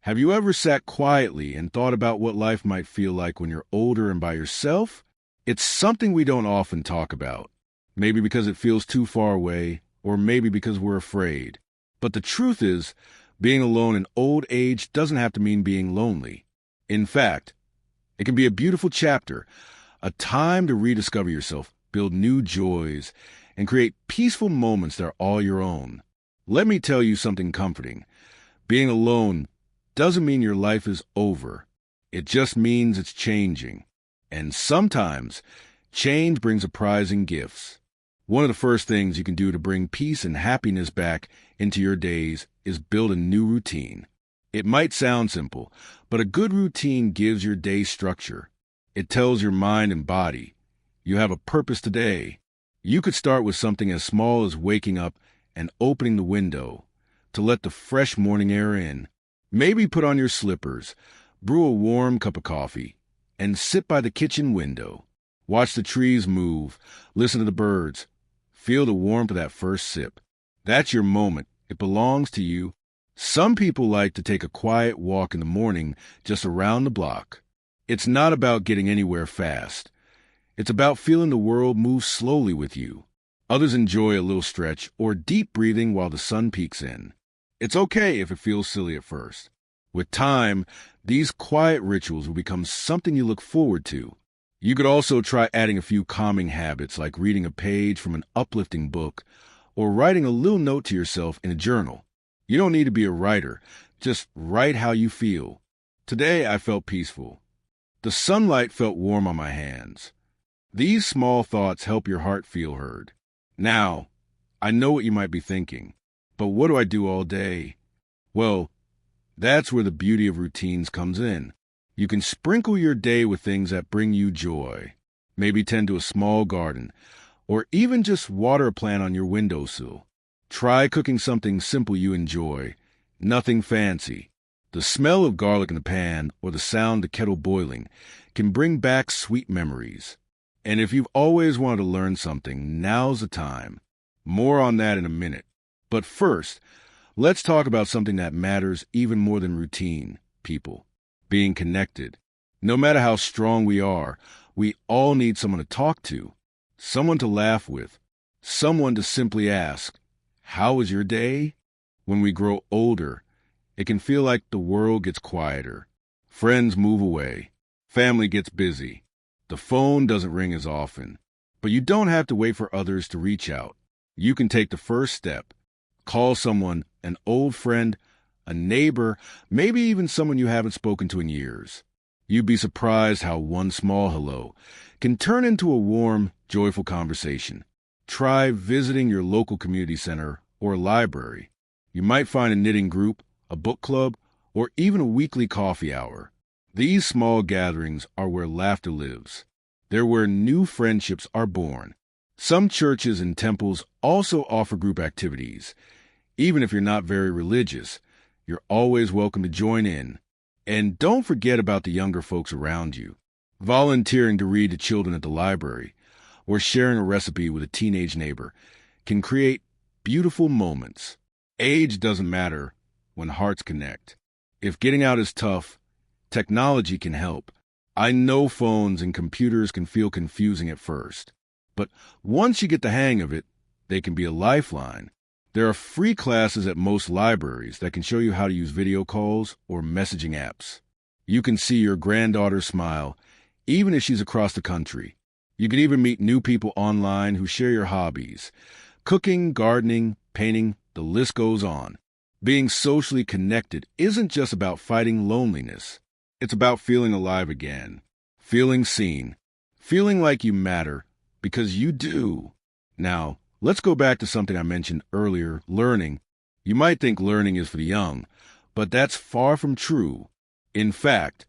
Have you ever sat quietly and thought about what life might feel like when you're older and by yourself? It's something we don't often talk about. Maybe because it feels too far away, or maybe because we're afraid. But the truth is, being alone in old age doesn't have to mean being lonely. In fact, it can be a beautiful chapter, a time to rediscover yourself, build new joys, and create peaceful moments that are all your own. Let me tell you something comforting. Being alone doesn't mean your life is over. It just means it's changing. And sometimes, change brings surprising gifts. One of the first things you can do to bring peace and happiness back into your days is build a new routine. It might sound simple, but a good routine gives your day structure. It tells your mind and body, you have a purpose today. You could start with something as small as waking up and opening the window to let the fresh morning air in. Maybe put on your slippers, brew a warm cup of coffee, and sit by the kitchen window. Watch the trees move, listen to the birds, feel the warmth of that first sip. That's your moment. It belongs to you. Some people like to take a quiet walk in the morning just around the block. It's not about getting anywhere fast. It's about feeling the world move slowly with you. Others enjoy a little stretch or deep breathing while the sun peeks in. It's okay if it feels silly at first. With time, these quiet rituals will become something you look forward to. You could also try adding a few calming habits like reading a page from an uplifting book or writing a little note to yourself in a journal. You don't need to be a writer. Just write how you feel. Today, I felt peaceful. The sunlight felt warm on my hands. These small thoughts help your heart feel heard. Now, I know what you might be thinking. But what do I do all day? Well, that's where the beauty of routines comes in. You can sprinkle your day with things that bring you joy. Maybe tend to a small garden, or even just water a plant on your windowsill. Try cooking something simple you enjoy, nothing fancy. The smell of garlic in the pan or the sound of the kettle boiling can bring back sweet memories. And if you've always wanted to learn something, now's the time. More on that in a minute. But first, let's talk about something that matters even more than routine, people. Being connected. No matter how strong we are, we all need someone to talk to, someone to laugh with, someone to simply ask, "How was your day?" When we grow older, it can feel like the world gets quieter. Friends move away. Family gets busy. The phone doesn't ring as often. But you don't have to wait for others to reach out. You can take the first step. Call someone, an old friend, a neighbor, maybe even someone you haven't spoken to in years. You'd be surprised how one small hello can turn into a warm, joyful conversation. Try visiting your local community center or library. You might find a knitting group, a book club, or even a weekly coffee hour. These small gatherings are where laughter lives. They're where new friendships are born. Some churches and temples also offer group activities. Even if you're not very religious, you're always welcome to join in. And don't forget about the younger folks around you. Volunteering to read to children at the library or sharing a recipe with a teenage neighbor can create beautiful moments. Age doesn't matter when hearts connect. If getting out is tough, technology can help. I know phones and computers can feel confusing at first, but once you get the hang of it, they can be a lifeline. There are free classes at most libraries that can show you how to use video calls or messaging apps. You can see your granddaughter smile, even if she's across the country. You can even meet new people online who share your hobbies. Cooking, gardening, painting, the list goes on. Being socially connected isn't just about fighting loneliness. It's about feeling alive again, feeling seen, feeling like you matter, because you do. Now, let's go back to something I mentioned earlier, learning. You might think learning is for the young, but that's far from true. In fact,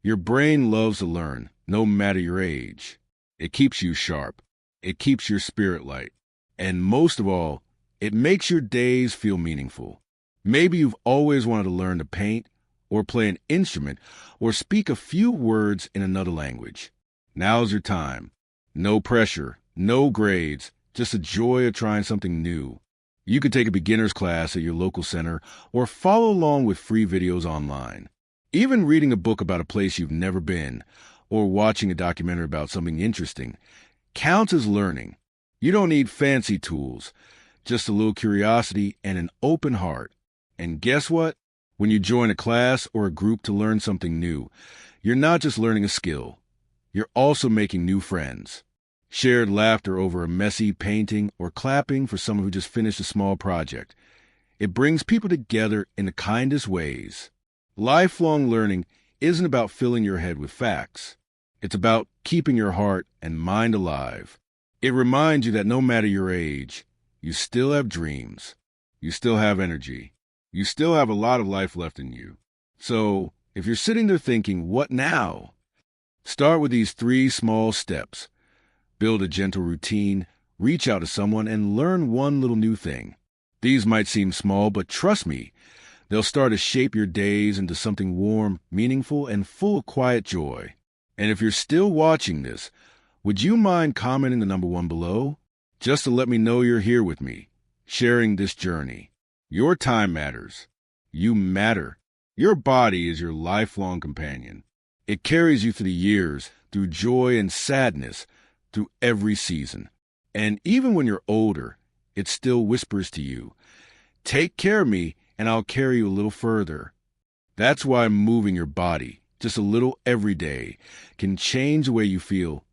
your brain loves to learn, no matter your age. It keeps you sharp. It keeps your spirit light. And most of all, it makes your days feel meaningful. Maybe you've always wanted to learn to paint, or play an instrument, or speak a few words in another language. Now's your time. No pressure, no grades, just the joy of trying something new. You could take a beginner's class at your local center or follow along with free videos online. Even reading a book about a place you've never been or watching a documentary about something interesting counts as learning. You don't need fancy tools, just a little curiosity and an open heart. And guess what? When you join a class or a group to learn something new, you're not just learning a skill. You're also making new friends. Shared laughter over a messy painting or clapping for someone who just finished a small project. It brings people together in the kindest ways. Lifelong learning isn't about filling your head with facts. It's about keeping your heart and mind alive. It reminds you that no matter your age, you still have dreams. You still have energy. You still have a lot of life left in you. So, if you're sitting there thinking, what now? Start with these 3 small steps. Build a gentle routine, reach out to someone, and learn one little new thing. These might seem small, but trust me, they'll start to shape your days into something warm, meaningful, and full of quiet joy. And if you're still watching this, would you mind commenting the number 1 below? Just to let me know you're here with me, sharing this journey. Your time matters. You matter. Your body is your lifelong companion. It carries you through the years, through joy and sadness, through every season. And even when you're older, it still whispers to you, take care of me and I'll carry you a little further. That's why moving your body, just a little every day, can change the way you feel,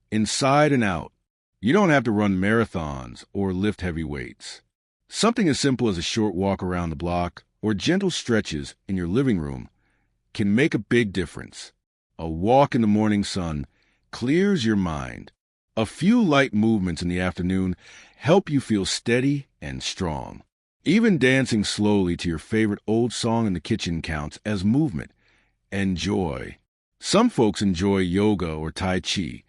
inside and out. You don't have to run marathons or lift heavy weights. Something as simple as a short walk around the block or gentle stretches in your living room can make a big difference. A walk in the morning sun clears your mind. A few light movements in the afternoon help you feel steady and strong. Even dancing slowly to your favorite old song in the kitchen counts as movement and joy. Some folks enjoy yoga or Tai Chi,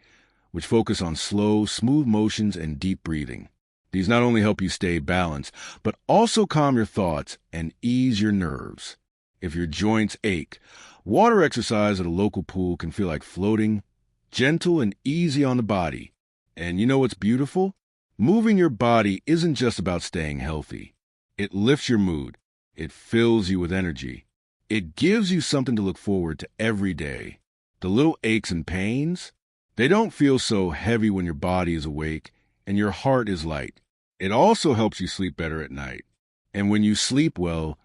which focus on slow, smooth motions and deep breathing. These not only help you stay balanced, but also calm your thoughts and ease your nerves. If your joints ache, water exercise at a local pool can feel like floating, gentle and easy on the body. And you know what's beautiful? Moving your body isn't just about staying healthy. It lifts your mood. It fills you with energy. It gives you something to look forward to every day. The little aches and pains, they don't feel so heavy when your body is awake and your heart is light. It also helps you sleep better at night. And when you sleep well,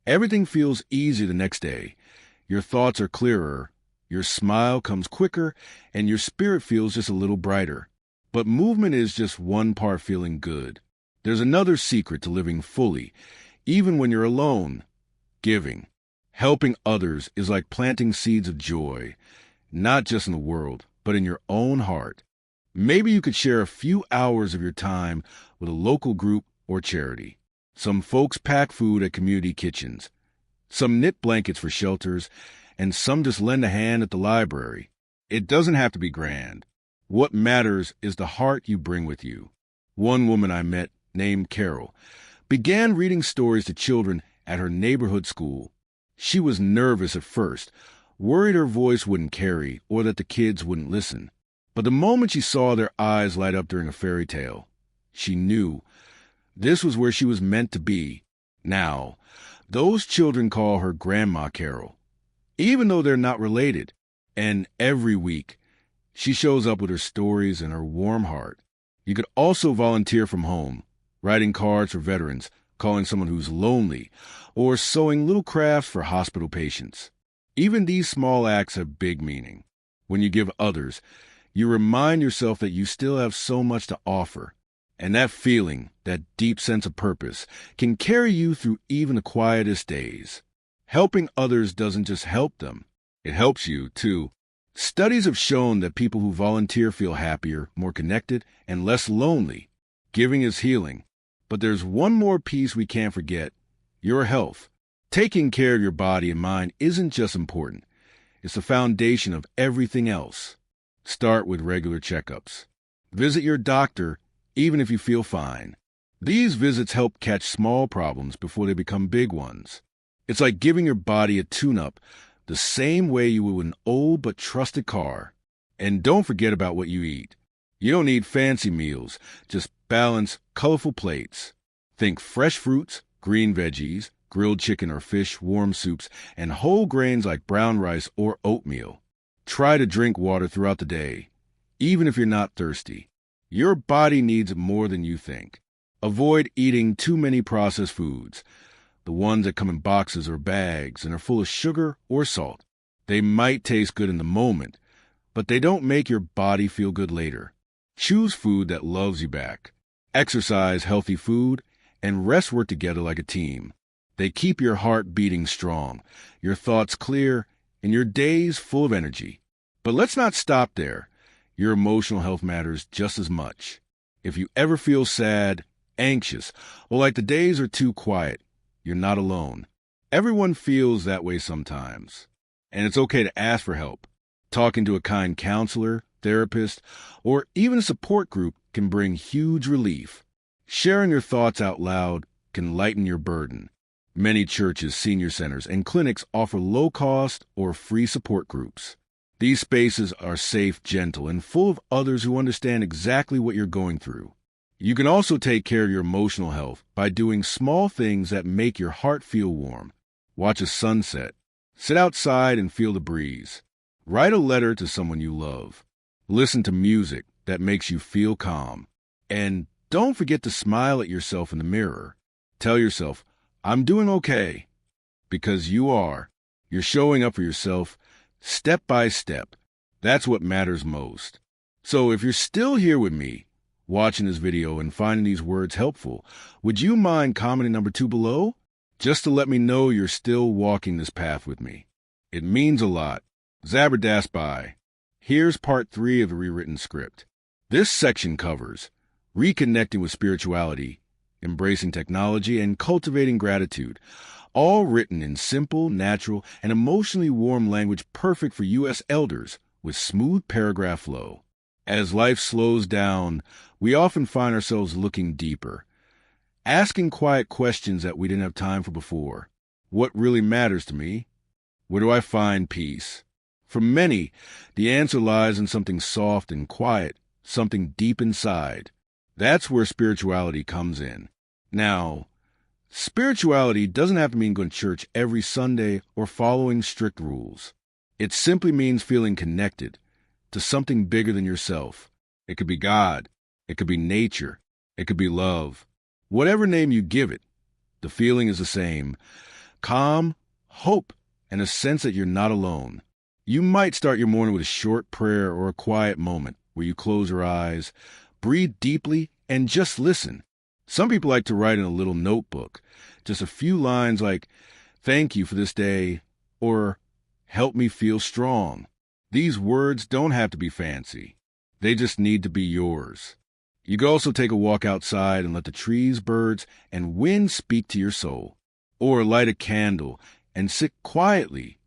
everything feels easier the next day. Your thoughts are clearer, your smile comes quicker, and your spirit feels just a little brighter. But movement is just one part feeling good. There's another secret to living fully, even when you're alone. Giving. Helping others is like planting seeds of joy, not just in the world, but in your own heart. Maybe you could share a few hours of your time with a local group or charity. Some folks pack food at community kitchens. Some knit blankets for shelters, and some just lend a hand at the library. It doesn't have to be grand. What matters is the heart you bring with you. One woman I met, named Carol, began reading stories to children at her neighborhood school. She was nervous at first, worried her voice wouldn't carry or that the kids wouldn't listen. But the moment she saw their eyes light up during a fairy tale, she knew this was where she was meant to be. Now, those children call her Grandma Carol, even though they're not related. And every week, she shows up with her stories and her warm heart. You could also volunteer from home, writing cards for veterans, calling someone who's lonely, or sewing little crafts for hospital patients. Even these small acts have big meaning. When you give others, you remind yourself that you still have so much to offer. And that feeling, that deep sense of purpose, can carry you through even the quietest days. Helping others doesn't just help them, it helps you, too. Studies have shown that people who volunteer feel happier, more connected, and less lonely. Giving is healing. But there's one more piece we can't forget: your health. Taking care of your body and mind isn't just important. It's the foundation of everything else. Start with regular checkups. Visit your doctor even if you feel fine. These visits help catch small problems before they become big ones. It's like giving your body a tune-up, the same way you would with an old but trusted car. And don't forget about what you eat. You don't need fancy meals, just balanced, colorful plates. Think fresh fruits, green veggies, grilled chicken or fish, warm soups, and whole grains like brown rice or oatmeal. Try to drink water throughout the day, even if you're not thirsty. Your body needs more than you think. Avoid eating too many processed foods, the ones that come in boxes or bags and are full of sugar or salt. They might taste good in the moment, but they don't make your body feel good later. Choose food that loves you back. Exercise healthy food, and rest work together like a team. They keep your heart beating strong, your thoughts clear, and your days full of energy. But let's not stop there. Your emotional health matters just as much. If you ever feel sad, anxious, or like the days are too quiet, you're not alone. Everyone feels that way sometimes. And it's okay to ask for help. Talking to a kind counselor, therapist, or even a support group can bring huge relief. Sharing your thoughts out loud can lighten your burden. Many churches, senior centers, and clinics offer low-cost or free support groups. These spaces are safe, gentle, and full of others who understand exactly what you're going through. You can also take care of your emotional health by doing small things that make your heart feel warm. Watch a sunset. Sit outside and feel the breeze. Write a letter to someone you love. Listen to music that makes you feel calm. And don't forget to smile at yourself in the mirror. Tell yourself, I'm doing okay. Because you are. You're showing up for yourself step by step. That's what matters most. So if you're still here with me, watching this video and finding these words helpful, would you mind commenting number 2 below? Just to let me know you're still walking this path with me. It means a lot. Zabardasbai. Here's part 3 of the rewritten script. This section covers reconnecting with spirituality, embracing technology, and cultivating gratitude, all written in simple, natural, and emotionally warm language perfect for U.S. elders with smooth paragraph flow. As life slows down, we often find ourselves looking deeper, asking quiet questions that we didn't have time for before. What really matters to me? Where do I find peace? For many, the answer lies in something soft and quiet, something deep inside. That's where spirituality comes in. Now, spirituality doesn't have to mean going to church every Sunday or following strict rules. It simply means feeling connected to something bigger than yourself. It could be God. It could be nature. It could be love. Whatever name you give it, the feeling is the same. Calm, hope, and a sense that you're not alone. You might start your morning with a short prayer or a quiet moment where you close your eyes, breathe deeply, and just listen. Some people like to write in a little notebook, just a few lines like, "Thank you for this day," or "Help me feel strong." These words don't have to be fancy. They just need to be yours. You can also take a walk outside and let the trees, birds, and wind speak to your soul. Or light a candle and sit quietly,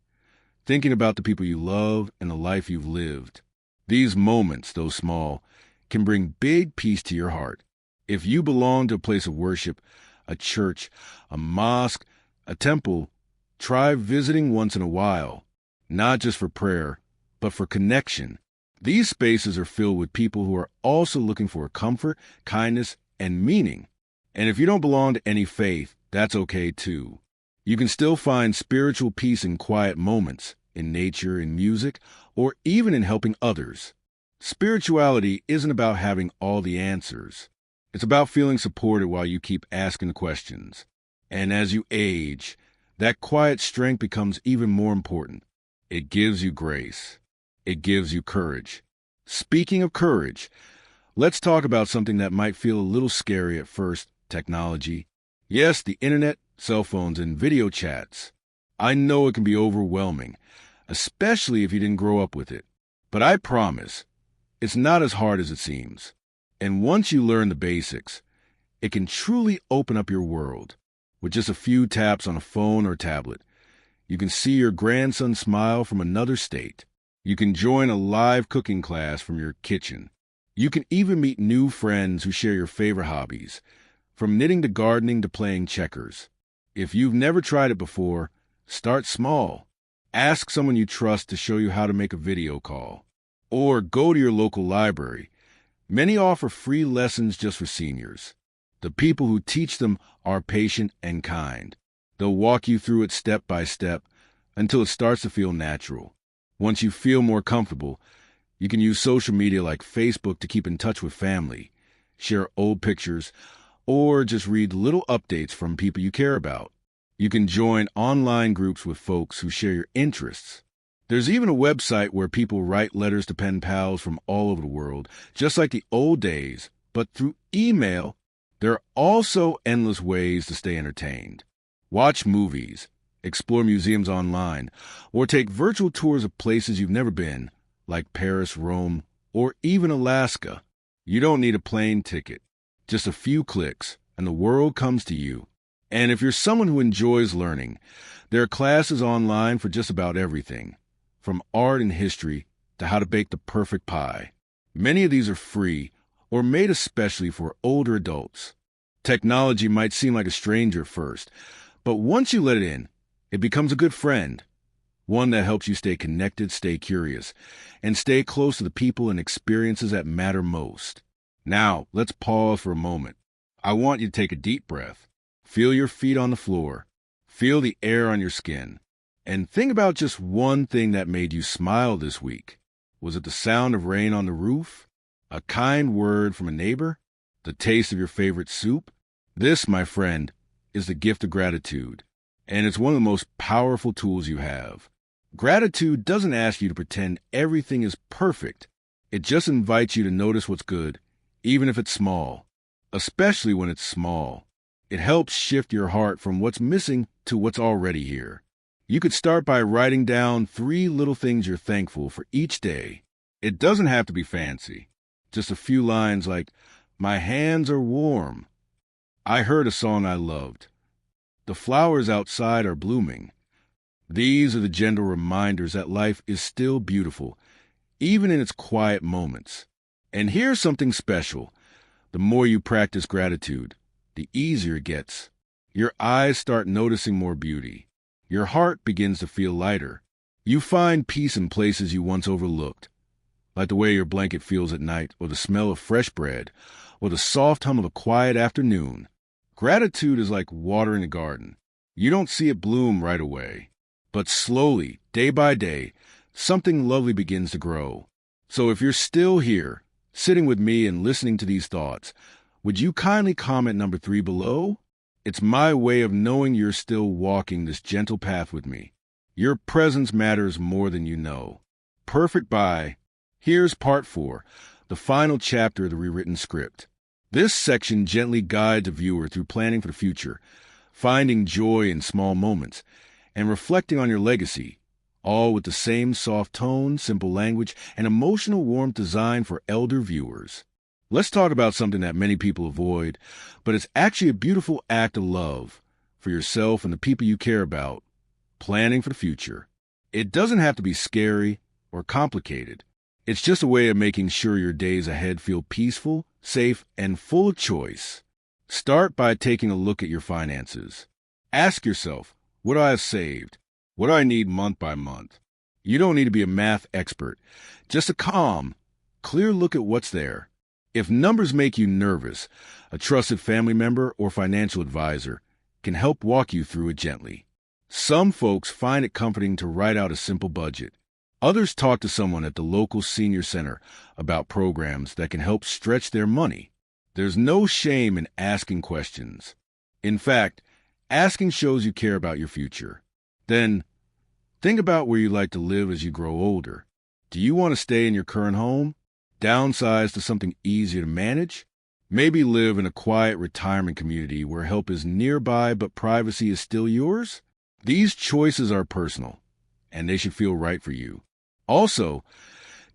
thinking about the people you love and the life you've lived. These moments, though small, can bring big peace to your heart. If you belong to a place of worship, a church, a mosque, a temple, try visiting once in a while, not just for prayer, but for connection. These spaces are filled with people who are also looking for comfort, kindness, and meaning. And if you don't belong to any faith, that's okay too. You can still find spiritual peace in quiet moments, in nature, in music, or even in helping others. Spirituality isn't about having all the answers. It's about feeling supported while you keep asking questions. And as you age, that quiet strength becomes even more important. It gives you grace. It gives you courage. Speaking of courage, let's talk about something that might feel a little scary at first: technology. Yes, the internet, cell phones, and video chats. I know it can be overwhelming, especially if you didn't grow up with it. But I promise, it's not as hard as it seems. And once you learn the basics, it can truly open up your world. With just a few taps on a phone or tablet, you can see your grandson smile from another state. You can join a live cooking class from your kitchen. You can even meet new friends who share your favorite hobbies, from knitting to gardening to playing checkers. If you've never tried it before, start small. Ask someone you trust to show you how to make a video call. Or go to your local library. Many offer free lessons just for seniors. The people who teach them are patient and kind. They'll walk you through it step by step until it starts to feel natural. Once you feel more comfortable, you can use social media like Facebook to keep in touch with family, share old pictures, or just read little updates from people you care about. You can join online groups with folks who share your interests. There's even a website where people write letters to pen pals from all over the world, just like the old days, but through email. There are also endless ways to stay entertained. Watch movies, explore museums online, or take virtual tours of places you've never been, like Paris, Rome, or even Alaska. You don't need a plane ticket. Just a few clicks, and the world comes to you. And if you're someone who enjoys learning, there are classes online for just about everything, from art and history to how to bake the perfect pie. Many of these are free or made especially for older adults. Technology might seem like a stranger at first, but once you let it in, it becomes a good friend, one that helps you stay connected, stay curious, and stay close to the people and experiences that matter most. Now, let's pause for a moment. I want you to take a deep breath. Feel your feet on the floor. Feel the air on your skin. And think about just one thing that made you smile this week. Was it the sound of rain on the roof? A kind word from a neighbor? The taste of your favorite soup? This, my friend, is the gift of gratitude, and it's one of the most powerful tools you have. Gratitude doesn't ask you to pretend everything is perfect. It just invites you to notice what's good, even if it's small, especially when it's small. It helps shift your heart from what's missing to what's already here. You could start by writing down 3 little things you're thankful for each day. It doesn't have to be fancy. Just a few lines like, "My hands are warm. I heard a song I loved. The flowers outside are blooming." These are the gentle reminders that life is still beautiful, even in its quiet moments. And here's something special. The more you practice gratitude, the easier it gets. Your eyes start noticing more beauty. Your heart begins to feel lighter. You find peace in places you once overlooked, like the way your blanket feels at night, or the smell of fresh bread, or the soft hum of a quiet afternoon. Gratitude is like watering a garden. You don't see it bloom right away, but slowly, day by day, something lovely begins to grow. So if you're still here, sitting with me and listening to these thoughts, would you kindly comment number 3 below? It's my way of knowing you're still walking this gentle path with me. Your presence matters more than you know. Perfect bye. Here's part 4, the final chapter of the rewritten script. This section gently guides a viewer through planning for the future, finding joy in small moments, and reflecting on your legacy, all with the same soft tone, simple language, and emotional warmth designed for elder viewers. Let's talk about something that many people avoid, but it's actually a beautiful act of love for yourself and the people you care about. Planning for the future. It doesn't have to be scary or complicated. It's just a way of making sure your days ahead feel peaceful, safe, and full of choice. Start by taking a look at your finances. Ask yourself, what do I have saved? What do I need month by month? You don't need to be a math expert. Just a calm, clear look at what's there. If numbers make you nervous, a trusted family member or financial advisor can help walk you through it gently. Some folks find it comforting to write out a simple budget. Others talk to someone at the local senior center about programs that can help stretch their money. There's no shame in asking questions. In fact, asking shows you care about your future. Then, think about where you'd like to live as you grow older. Do you want to stay in your current home? Downsize to something easier to manage? Maybe live in a quiet retirement community where help is nearby but privacy is still yours? These choices are personal, and they should feel right for you. Also,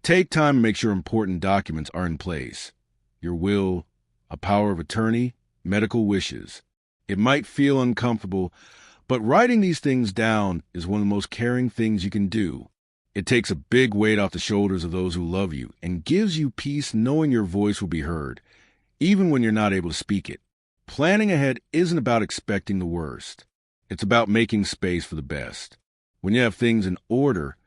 take time to make sure important documents are in place. Your will, a power of attorney, medical wishes. It might feel uncomfortable, but writing these things down is one of the most caring things you can do. It takes a big weight off the shoulders of those who love you and gives you peace knowing your voice will be heard, even when you're not able to speak it. Planning ahead isn't about expecting the worst. It's about making space for the best. When you have things in order,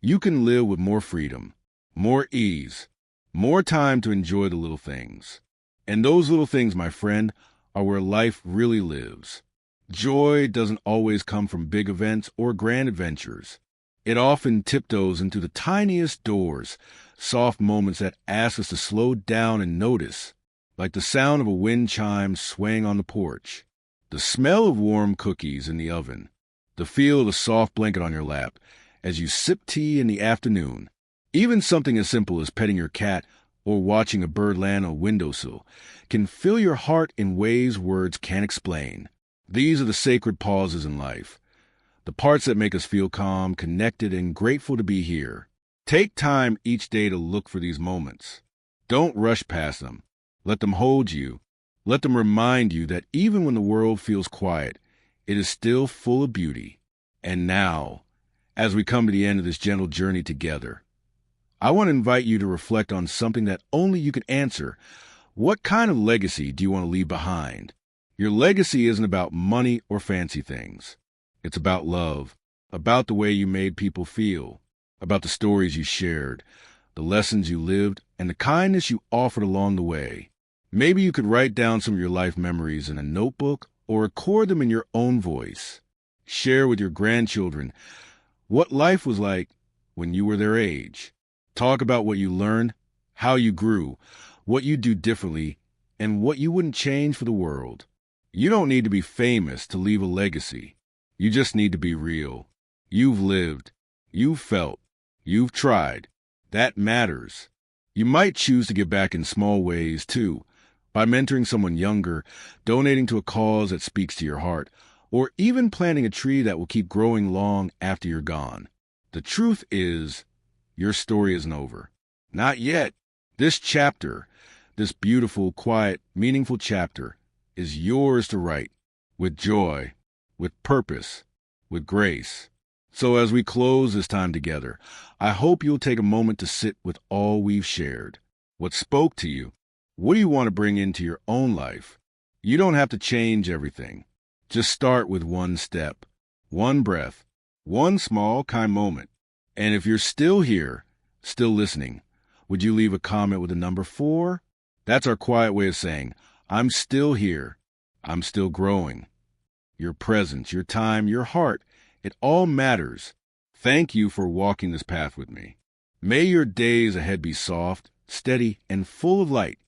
you can live with more freedom, more ease, more time to enjoy the little things. And those little things, my friend, are where life really lives. Joy doesn't always come from big events or grand adventures. It often tiptoes into the tiniest doors, soft moments that ask us to slow down and notice, like the sound of a wind chime swaying on the porch, the smell of warm cookies in the oven, the feel of a soft blanket on your lap as you sip tea in the afternoon. Even something as simple as petting your cat or watching a bird land on a windowsill can fill your heart in ways words can't explain. These are the sacred pauses in life, the parts that make us feel calm, connected, and grateful to be here. Take time each day to look for these moments. Don't rush past them. Let them hold you. Let them remind you that even when the world feels quiet, it is still full of beauty. And now, as we come to the end of this gentle journey together, I want to invite you to reflect on something that only you can answer. What kind of legacy do you want to leave behind? Your legacy isn't about money or fancy things. It's about love, about the way you made people feel, about the stories you shared, the lessons you lived, and the kindness you offered along the way. Maybe you could write down some of your life memories in a notebook or record them in your own voice. Share with your grandchildren what life was like when you were their age. Talk about what you learned, how you grew, what you do differently, and what you wouldn't change for the world. You don't need to be famous to leave a legacy. You just need to be real. You've lived. You've felt. You've tried. That matters. You might choose to give back in small ways, too, by mentoring someone younger, donating to a cause that speaks to your heart, or even planting a tree that will keep growing long after you're gone. The truth is, your story isn't over. Not yet. This chapter, this beautiful, quiet, meaningful chapter, is yours to write, with joy, with purpose, with grace. So as we close this time together, I hope you'll take a moment to sit with all we've shared. What spoke to you? What do you want to bring into your own life? You don't have to change everything. Just start with one step, one breath, one small, kind moment. And if you're still here, still listening, would you leave a comment with the number 4? That's our quiet way of saying, I'm still here. I'm still growing. Your presence, your time, your heart, it all matters. Thank you for walking this path with me. May your days ahead be soft, steady, and full of light.